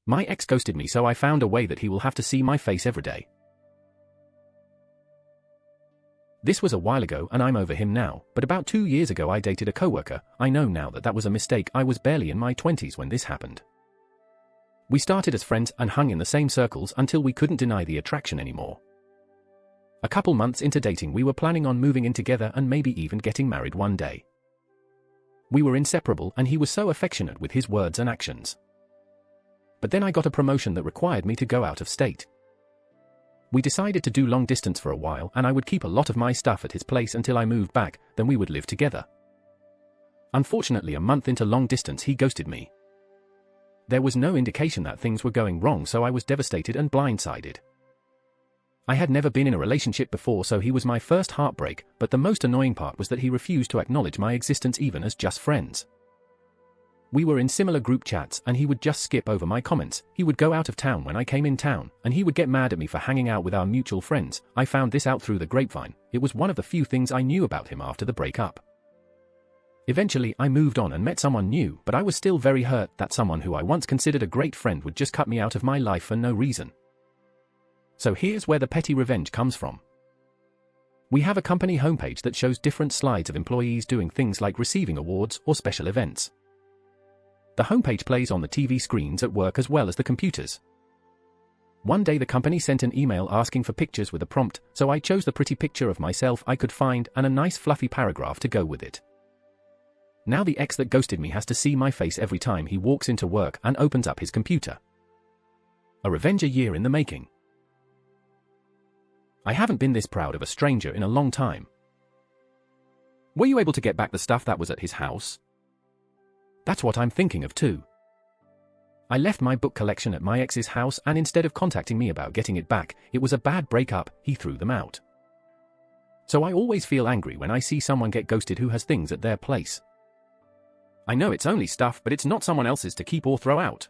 My ex ghosted me, so I found a way that he will have to see my face every day. This was a while ago and I'm over him now, but about 2 years ago I dated a coworker. I know now that that was a mistake. I was barely in my 20s when this happened. We started as friends and hung in the same circles until we couldn't deny the attraction anymore. A couple months into dating we were planning on moving in together and maybe even getting married one day. We were inseparable and he was so affectionate with his words and actions. But then I got a promotion that required me to go out of state. We decided to do long distance for a while and I would keep a lot of my stuff at his place until I moved back, then we would live together. Unfortunately, a month into long distance he ghosted me. There was no indication that things were going wrong, so I was devastated and blindsided. I had never been in a relationship before, so he was my first heartbreak, but the most annoying part was that he refused to acknowledge my existence even as just friends. We were in similar group chats and he would just skip over my comments. He would go out of town when I came in town, and he would get mad at me for hanging out with our mutual friends. I found this out through the grapevine. It was one of the few things I knew about him after the breakup. Eventually, I moved on and met someone new, but I was still very hurt that someone who I once considered a great friend would just cut me out of my life for no reason. So here's where the petty revenge comes from. We have a company homepage that shows different slides of employees doing things like receiving awards or special events. The homepage plays on the TV screens at work as well as the computers. One day the company sent an email asking for pictures with a prompt, so I chose the pretty picture of myself I could find and a nice fluffy paragraph to go with it. Now the ex that ghosted me has to see my face every time he walks into work and opens up his computer. A revenge a year in the making. I haven't been this proud of a stranger in a long time. Were you able to get back the stuff that was at his house? That's what I'm thinking of too. I left my book collection at my ex's house, and instead of contacting me about getting it back, it was a bad breakup, he threw them out. So I always feel angry when I see someone get ghosted who has things at their place. I know it's only stuff, but it's not someone else's to keep or throw out.